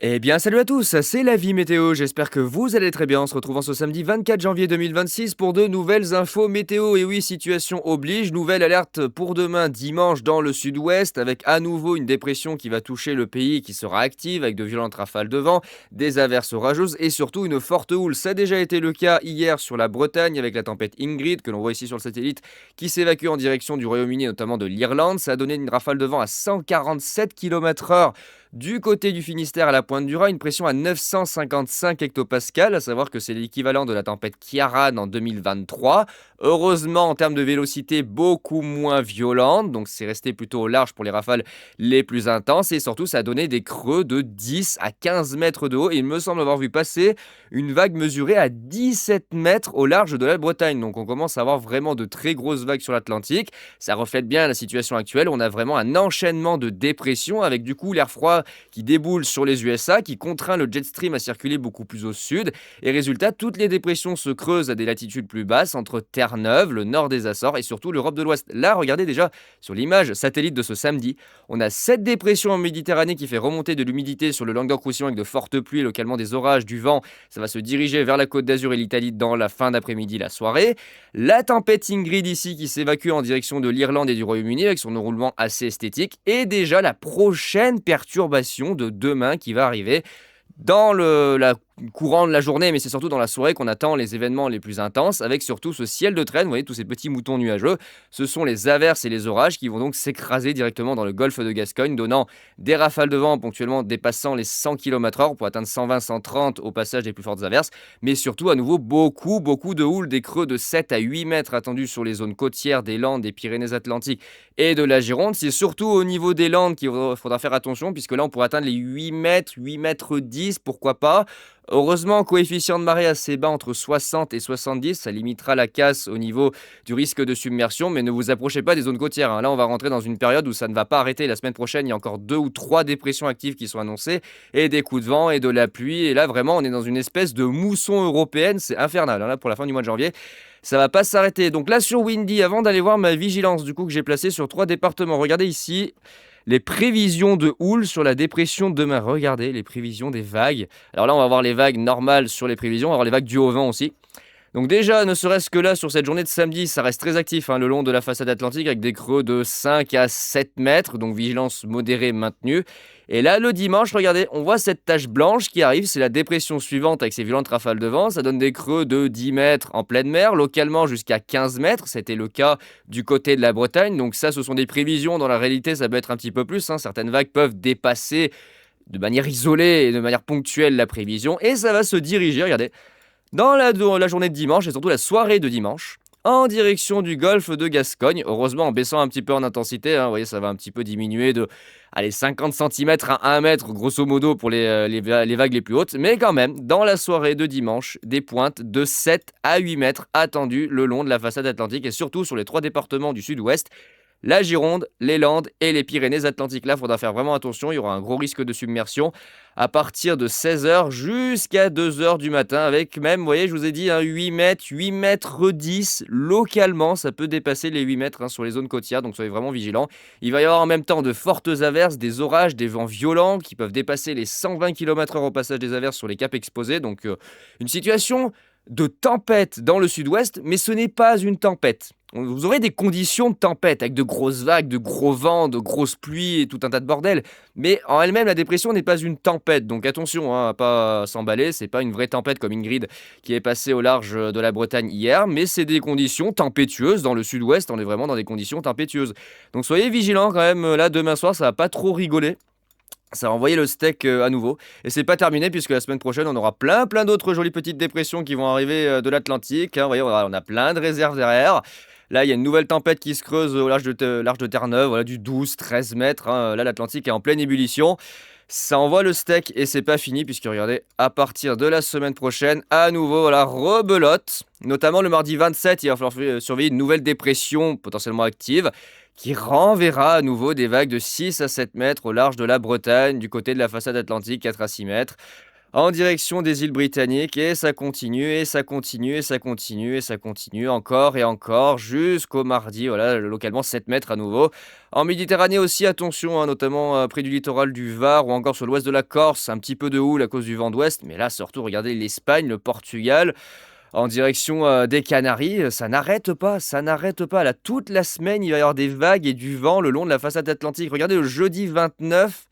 Eh bien, salut à tous, c'est la vie météo. J'espère que vous allez très bien. En se retrouvant ce samedi 24 janvier 2026 pour de nouvelles infos météo. Et oui, situation oblige, nouvelle alerte pour demain dimanche dans le sud-ouest avec à nouveau une dépression qui va toucher le pays et qui sera active avec de violentes rafales de vent, des averses orageuses et surtout une forte houle. Ça a déjà été le cas hier sur la Bretagne avec la tempête Ingrid que l'on voit ici sur le satellite qui s'évacue en direction du Royaume-Uni, notamment de l'Irlande. Ça a donné une rafale de vent à 147 km/h. Du côté du Finistère à la pointe du Rhin, une pression à 955 hectopascales, à savoir que c'est l'équivalent de la tempête Kiaran en 2023. Heureusement, en termes de vélocité, beaucoup moins violente, donc c'est resté plutôt au large pour les rafales les plus intenses, et surtout ça a donné des creux de 10 à 15 mètres de haut, et il me semble avoir vu passer une vague mesurée à 17 mètres au large de la Bretagne, donc on commence à avoir vraiment de très grosses vagues sur l'Atlantique. Ça reflète bien la situation actuelle, on a vraiment un enchaînement de dépressions, avec du coup l'air froid qui déboule sur les USA, qui contraint le jet stream à circuler beaucoup plus au sud. Et résultat, toutes les dépressions se creusent à des latitudes plus basses, entre Terre-Neuve, le nord des Açores et surtout l'Europe de l'Ouest. Là, regardez déjà sur l'image satellite de ce samedi, on a 7 dépressions en Méditerranée qui fait remonter de l'humidité sur le Languedoc-Roussillon avec de fortes pluies, localement des orages, du vent. Ça va se diriger vers la Côte d'Azur et l'Italie dans la fin d'après-midi, la soirée. La tempête Ingrid ici qui s'évacue en direction de l'Irlande et du Royaume-Uni avec son enroulement assez esthétique. Et déjà la prochaine perturbation de demain qui va arriver dans la courant de la journée, mais c'est surtout dans la soirée qu'on attend les événements les plus intenses, avec surtout ce ciel de traîne, vous voyez tous ces petits moutons nuageux, ce sont les averses et les orages qui vont donc s'écraser directement dans le golfe de Gascogne, donnant des rafales de vent ponctuellement dépassant les 100 km/h pour atteindre 120-130 au passage des plus fortes averses, mais surtout à nouveau beaucoup de houle, des creux de 7 à 8 mètres attendus sur les zones côtières des Landes, des Pyrénées-Atlantiques et de la Gironde. C'est surtout au niveau des Landes qu'il faudra faire attention, puisque là on pourrait atteindre les 8 mètres, 8 mètres 10, pourquoi pas. Heureusement, coefficient de marée assez bas entre 60 et 70, ça limitera la casse au niveau du risque de submersion, mais ne vous approchez pas des zones côtières, hein. Là, on va rentrer dans une période où ça ne va pas arrêter. La semaine prochaine, il y a encore 2 ou 3 dépressions actives qui sont annoncées, et des coups de vent et de la pluie. Et là, vraiment, on est dans une espèce de mousson européenne, c'est infernal, hein, là, pour la fin du mois de janvier. Ça va pas s'arrêter. Donc là, sur Windy, avant d'aller voir ma vigilance, du coup, que j'ai placée sur 3 départements, regardez ici. Les prévisions de houle sur la dépression de demain. Regardez les prévisions des vagues. Alors là, on va voir les vagues normales sur les prévisions. On va voir les vagues dues au vent aussi. Donc déjà, ne serait-ce que là, sur cette journée de samedi, ça reste très actif, hein, le long de la façade atlantique avec des creux de 5 à 7 mètres, donc vigilance modérée maintenue. Et là, le dimanche, regardez, on voit cette tache blanche qui arrive, c'est la dépression suivante avec ses violentes rafales de vent. Ça donne des creux de 10 mètres en pleine mer, localement jusqu'à 15 mètres. C'était le cas du côté de la Bretagne. Donc ça, ce sont des prévisions. Dans la réalité, ça peut être un petit peu plus, hein. Certaines vagues peuvent dépasser de manière isolée et de manière ponctuelle la prévision. Et ça va se diriger, regardez, dans la journée de dimanche et surtout la soirée de dimanche, en direction du golfe de Gascogne. Heureusement, en baissant un petit peu en intensité, hein, vous voyez, ça va un petit peu diminuer de 50 cm à 1 mètre, grosso modo, pour les vagues les plus hautes. Mais quand même, dans la soirée de dimanche, des pointes de 7 à 8 mètres attendues le long de la façade atlantique et surtout sur les 3 départements du sud-ouest. La Gironde, les Landes et les Pyrénées-Atlantiques. Là, il faudra faire vraiment attention. Il y aura un gros risque de submersion à partir de 16 h jusqu'à 2 h du matin. Avec même, vous voyez, je vous ai dit, hein, 8 mètres, 8 mètres 10. Localement, ça peut dépasser les 8 mètres, hein, sur les zones côtières. Donc, soyez vraiment vigilants. Il va y avoir en même temps de fortes averses, des orages, des vents violents qui peuvent dépasser les 120 km/h au passage des averses sur les caps exposés. Donc, une situation de tempête dans le sud-ouest, mais ce n'est pas une tempête. Vous aurez des conditions de tempête avec de grosses vagues, de gros vents, de grosses pluies et tout un tas de bordel. Mais en elle-même, la dépression n'est pas une tempête. Donc attention, hein, à pas s'emballer. C'est pas une vraie tempête comme Ingrid qui est passée au large de la Bretagne hier. Mais c'est des conditions tempétueuses dans le sud-ouest. On est vraiment dans des conditions tempétueuses. Donc soyez vigilants quand même. Là, demain soir, ça va pas trop rigoler. Ça va envoyer le steak à nouveau. Et c'est pas terminé puisque la semaine prochaine, on aura plein d'autres jolies petites dépressions qui vont arriver de l'Atlantique, hein. Vous voyez, on a plein de réserves derrière. Là, il y a une nouvelle tempête qui se creuse au large de Terre-Neuve, voilà, du 12-13 mètres, hein. Là, l'Atlantique est en pleine ébullition. Ça envoie le steak et c'est pas fini puisque regardez, à partir de la semaine prochaine, à nouveau, voilà, rebelote. Notamment le mardi 27, il va falloir surveiller une nouvelle dépression potentiellement active qui renverra à nouveau des vagues de 6 à 7 mètres au large de la Bretagne, du côté de la façade atlantique, 4 à 6 mètres. en direction des îles britanniques et ça continue et ça continue et ça continue et ça continue encore et encore jusqu'au mardi, voilà, localement 7 mètres à nouveau. En Méditerranée aussi, attention, hein, notamment près du littoral du Var ou encore sur l'ouest de la Corse, un petit peu de houle à cause du vent d'ouest, mais là surtout, regardez l'Espagne, le Portugal, en direction des Canaries, ça n'arrête pas. Là, toute la semaine, il va y avoir des vagues et du vent le long de la façade atlantique. Regardez le jeudi 29.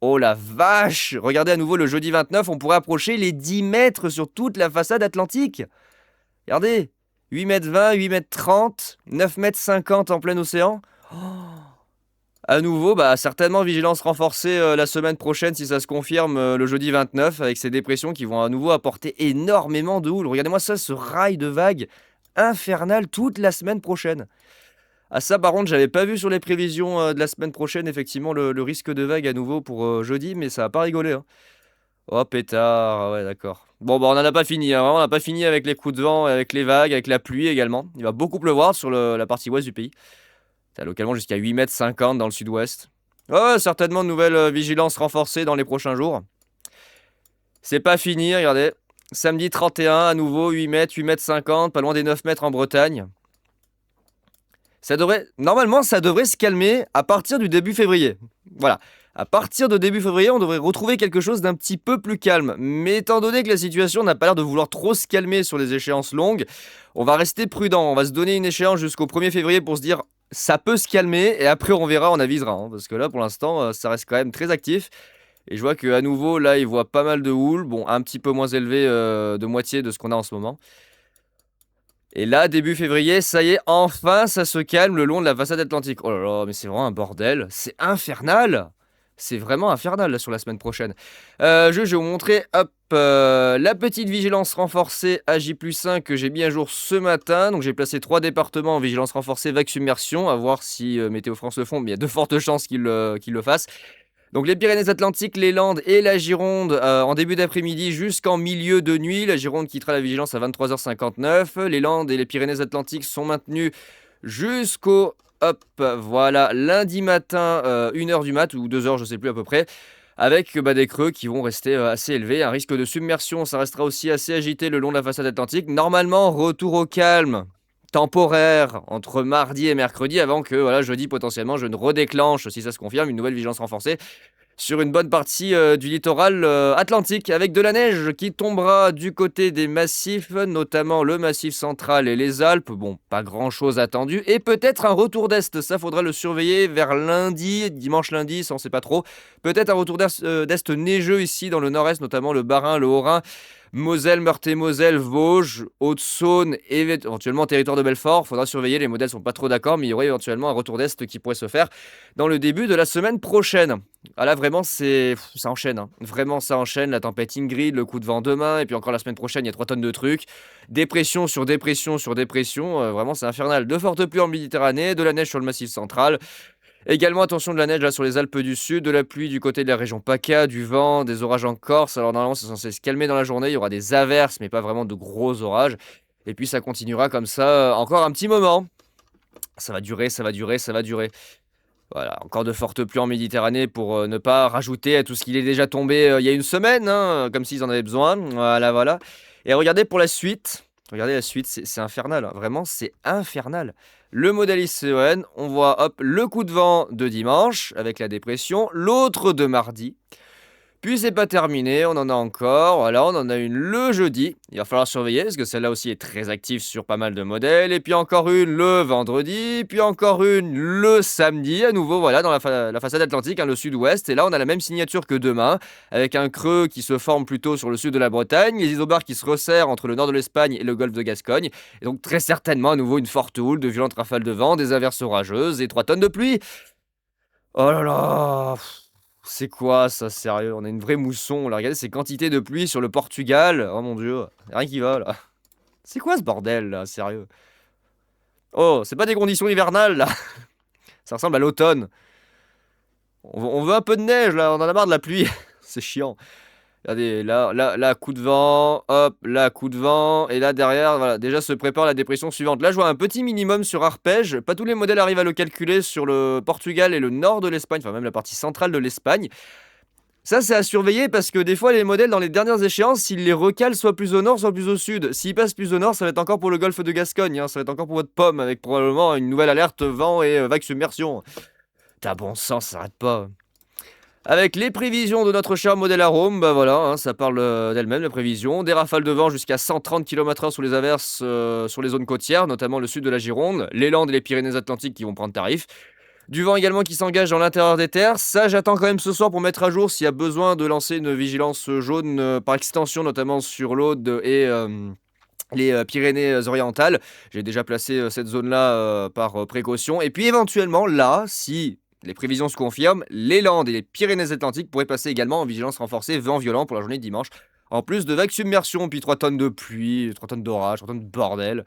Oh la vache! Regardez à nouveau le jeudi 29, on pourrait approcher les 10 mètres sur toute la façade atlantique. Regardez, 8 mètres 20, 8 mètres 30, 9 mètres 50 en plein océan. À nouveau, bah, certainement vigilance renforcée la semaine prochaine si ça se confirme le jeudi 29 avec ces dépressions qui vont à nouveau apporter énormément de houle. Regardez-moi ça, ce rail de vagues infernal toute la semaine prochaine. Ah ça par contre, j'avais pas vu sur les prévisions de la semaine prochaine effectivement le risque de vague à nouveau pour jeudi, mais ça a pas rigolé, hein. Oh pétard, ah ouais d'accord. Bon bah on en a pas fini, hein, vraiment, on n'a pas fini avec les coups de vent, avec les vagues, avec la pluie également. Il va beaucoup pleuvoir sur la partie ouest du pays. T'as localement jusqu'à 8 mètres 50 dans le sud-ouest. Ouais, certainement de nouvelles vigilances renforcées dans les prochains jours. C'est pas fini, regardez. Samedi 31, à nouveau 8 mètres, 8 mètres 50, pas loin des 9 mètres en Bretagne. Normalement, ça devrait se calmer à partir du début février. Voilà. À partir de début février, on devrait retrouver quelque chose d'un petit peu plus calme. Mais étant donné que la situation n'a pas l'air de vouloir trop se calmer sur les échéances longues, on va rester prudent. On va se donner une échéance jusqu'au 1er février pour se dire ça peut se calmer et après on verra, on avisera, hein, parce que là pour l'instant ça reste quand même très actif et je vois que à nouveau là il voit pas mal de houle, bon un petit peu moins élevé de moitié de ce qu'on a en ce moment. Et là début février, ça y est, enfin ça se calme le long de la façade atlantique. Oh là là, mais c'est vraiment un bordel, c'est infernal. C'est vraiment infernal là, sur la semaine prochaine. Je vais vous montrer hop, la petite vigilance renforcée à J+1 que j'ai mis à jour ce matin. Donc j'ai placé 3 départements en vigilance renforcée vague submersion. À voir si Météo France le font, mais il y a de fortes chances qu'ils le fassent. Donc les Pyrénées-Atlantiques, les Landes et la Gironde en début d'après-midi jusqu'en milieu de nuit. La Gironde quittera la vigilance à 23h59. Les Landes et les Pyrénées-Atlantiques sont maintenus jusqu'au hop, voilà, lundi matin, 1h du mat ou 2h, je sais plus à peu près, avec des creux qui vont rester assez élevés. Un risque de submersion, ça restera aussi assez agité le long de la façade atlantique. Normalement, retour au calme temporaire entre mardi et mercredi avant que voilà, jeudi potentiellement je ne redéclenche, si ça se confirme, une nouvelle vigilance renforcée sur une bonne partie du littoral atlantique avec de la neige qui tombera du côté des massifs, notamment le massif central et les Alpes. Bon, pas grand chose attendu et peut-être un retour d'est, ça faudra le surveiller vers lundi, dimanche lundi, ça on sait pas trop. Peut-être un retour d'est neigeux ici dans le nord-est, notamment le Bas-Rhin, le Haut-Rhin, Moselle, Meurthe-et-Moselle, Vosges, Haute-Saône et éventuellement territoire de Belfort. Faudra surveiller, les modèles sont pas trop d'accord, mais il y aurait éventuellement un retour d'est qui pourrait se faire dans le début de la semaine prochaine. Ah là vraiment ça enchaîne, hein. Vraiment ça enchaîne, la tempête Ingrid, le coup de vent demain, et puis encore la semaine prochaine il y a 3 tonnes de trucs. Dépression sur dépression sur dépression, vraiment c'est infernal. De fortes pluies en Méditerranée, de la neige sur le massif central. Également attention de la neige là sur les Alpes du Sud, de la pluie du côté de la région PACA, du vent, des orages en Corse. Alors normalement c'est censé se calmer dans la journée, il y aura des averses mais pas vraiment de gros orages. Et puis ça continuera comme ça encore un petit moment. Ça va durer, ça va durer, ça va durer. Voilà, encore de fortes pluies en Méditerranée pour ne pas rajouter à tout ce qui est déjà tombé il y a une semaine, hein, comme s'ils en avaient besoin. Voilà, voilà. Et regardez pour la suite. Regardez la suite, c'est infernal, hein. Vraiment, c'est infernal. Le modèle ICON, on voit hop, le coup de vent de dimanche avec la dépression, l'autre de mardi. Puis c'est pas terminé, on en a encore, voilà, on en a une le jeudi, il va falloir surveiller parce que celle-là aussi est très active sur pas mal de modèles, et puis encore une le vendredi, puis encore une le samedi, à nouveau, voilà, dans la façade atlantique, hein, le sud-ouest, et là on a la même signature que demain, avec un creux qui se forme plutôt sur le sud de la Bretagne, les isobars qui se resserrent entre le nord de l'Espagne et le golfe de Gascogne, et donc très certainement à nouveau une forte houle, de violentes rafales de vent, des averses orageuses et 3 tonnes de pluie. Oh là là, c'est quoi ça, sérieux? On a une vraie mousson, là, regardez ces quantités de pluie sur le Portugal. Oh mon dieu, rien qui va là. C'est quoi ce bordel là, sérieux? Oh, c'est pas des conditions hivernales là. Ça ressemble à l'automne. On veut un peu de neige là, on en a marre de la pluie. C'est chiant. Regardez, là, coup de vent, hop, là, coup de vent, et là, derrière, voilà, déjà se prépare la dépression suivante. Là, je vois un petit minimum sur arpège, pas tous les modèles arrivent à le calculer sur le Portugal et le nord de l'Espagne, enfin même la partie centrale de l'Espagne. Ça, c'est à surveiller parce que des fois, les modèles, dans les dernières échéances, ils les recalent soit plus au nord, soit plus au sud. S'ils passent plus au nord, ça va être encore pour le golfe de Gascogne, hein, ça va être encore pour votre pomme, avec probablement une nouvelle alerte vent et vague submersion. T'as bon sens, ça s'arrête pas. Avec les prévisions de notre cher modèle Arome, bah voilà, hein, ça parle d'elle-même, la prévision. Des rafales de vent jusqu'à 130 km/h sous les averses sur les zones côtières, notamment le sud de la Gironde, les Landes et les Pyrénées-Atlantiques qui vont prendre tarif. Du vent également qui s'engage dans l'intérieur des terres. Ça, j'attends quand même ce soir pour mettre à jour s'il y a besoin de lancer une vigilance jaune par extension, notamment sur l'Aude et les Pyrénées-Orientales. J'ai déjà placé cette zone-là par précaution. Et puis éventuellement, là, si les prévisions se confirment, les Landes et les Pyrénées-Atlantiques pourraient passer également en vigilance renforcée vent violent pour la journée de dimanche. En plus de vagues submersion, puis 3 tonnes de pluie, 3 tonnes d'orage, 3 tonnes de bordel.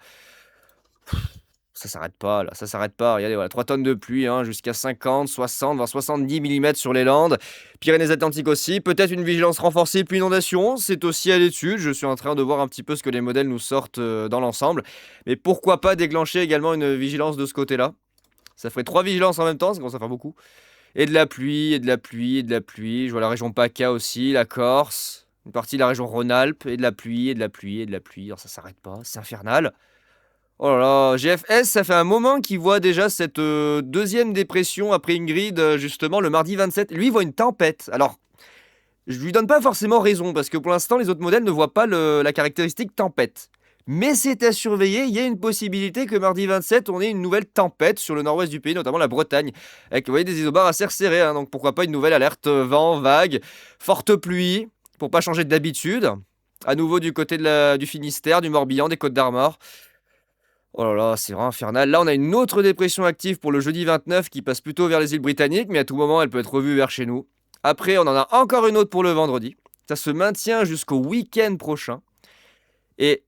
Ça s'arrête pas là, ça s'arrête pas. Regardez, voilà, 3 tonnes de pluie, hein, jusqu'à 50, 60, voire 70 millimètres sur les Landes. Pyrénées-Atlantiques aussi. Peut-être une vigilance renforcée, puis inondation. C'est aussi à l'étude. Je suis en train de voir un petit peu ce que les modèles nous sortent dans l'ensemble. Mais pourquoi pas déclencher également une vigilance de ce côté-là? Ça ferait 3 vigilances en même temps, ça commence à faire beaucoup. Et de la pluie, et de la pluie, et de la pluie. Je vois la région PACA aussi, la Corse, une partie de la région Rhône-Alpes, et de la pluie, et de la pluie, et de la pluie. Alors ça s'arrête pas, c'est infernal. Oh là là, GFS, ça fait un moment qu'il voit déjà cette deuxième dépression après Ingrid, justement, le mardi 27. Lui, il voit une tempête. Alors, je lui donne pas forcément raison, parce que pour l'instant, les autres modèles ne voient pas la caractéristique tempête. Mais c'est à surveiller, il y a une possibilité que mardi 27, on ait une nouvelle tempête sur le nord-ouest du pays, notamment la Bretagne, avec, vous voyez, des isobars assez resserrés, hein, donc pourquoi pas une nouvelle alerte vent, vague, forte pluie, pour pas changer d'habitude. À nouveau du côté du Finistère, du Morbihan, des Côtes-d'Armor. Oh là là, c'est vraiment infernal. Là, on a une autre dépression active pour le jeudi 29 qui passe plutôt vers les îles Britanniques, mais à tout moment, elle peut être revue vers chez nous. Après, on en a encore une autre pour le vendredi. Ça se maintient jusqu'au week-end prochain. Et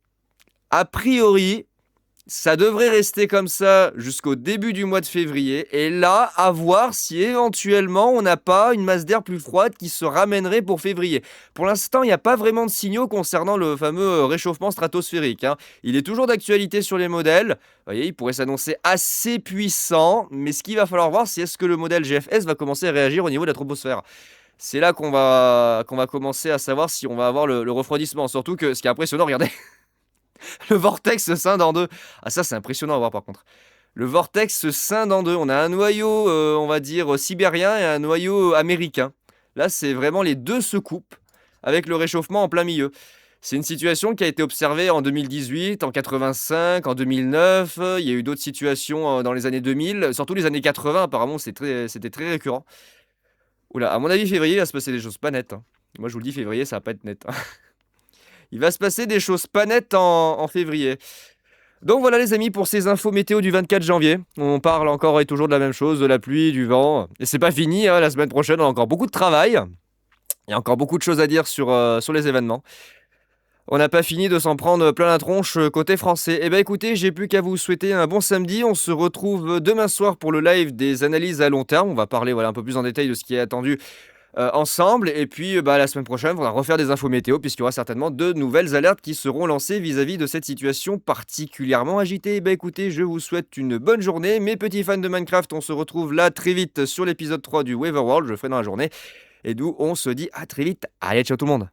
a priori, ça devrait rester comme ça jusqu'au début du mois de février. Et là, à voir si éventuellement on n'a pas une masse d'air plus froide qui se ramènerait pour février. Pour l'instant, il n'y a pas vraiment de signaux concernant le fameux réchauffement stratosphérique, hein. Il est toujours d'actualité sur les modèles. Vous voyez, il pourrait s'annoncer assez puissant. Mais ce qu'il va falloir voir, c'est est-ce que le modèle GFS va commencer à réagir au niveau de la troposphère. C'est là qu'on va commencer à savoir si on va avoir le refroidissement. Surtout que ce qui est impressionnant, regardez. Le vortex se scinde en deux. Ah ça, c'est impressionnant à voir par contre. Le vortex se scinde en deux. On a un noyau, on va dire, sibérien et un noyau américain. Là, c'est vraiment les deux se coupent avec le réchauffement en plein milieu. C'est une situation qui a été observée en 2018, en 85, en 2009. Il y a eu d'autres situations dans les années 2000, surtout les années 80. Apparemment, c'était très récurrent. Oula, à mon avis, février, il va se passer des choses pas nettes, hein. Moi, je vous le dis, février, ça va pas être net, hein. Il va se passer des choses pas nettes en février. Donc voilà les amis pour ces infos météo du 24 janvier. On parle encore et toujours de la même chose, de la pluie, du vent. Et c'est pas fini, hein, la semaine prochaine on a encore beaucoup de travail. Il y a encore beaucoup de choses à dire sur les événements. On n'a pas fini de s'en prendre plein la tronche côté français. Eh bien écoutez, j'ai plus qu'à vous souhaiter un bon samedi. On se retrouve demain soir pour le live des analyses à long terme. On va parler un peu plus en détail de ce qui est attendu ensemble. Et puis la semaine prochaine, on va refaire des infos météo puisqu'il y aura certainement de nouvelles alertes qui seront lancées vis-à-vis de cette situation particulièrement agitée. Eh bien écoutez, je vous souhaite une bonne journée. Mes petits fans de Minecraft, on se retrouve là très vite sur l'épisode 3 du Weather World. Je le ferai dans la journée. Et d'où on se dit à très vite. Allez, ciao tout le monde.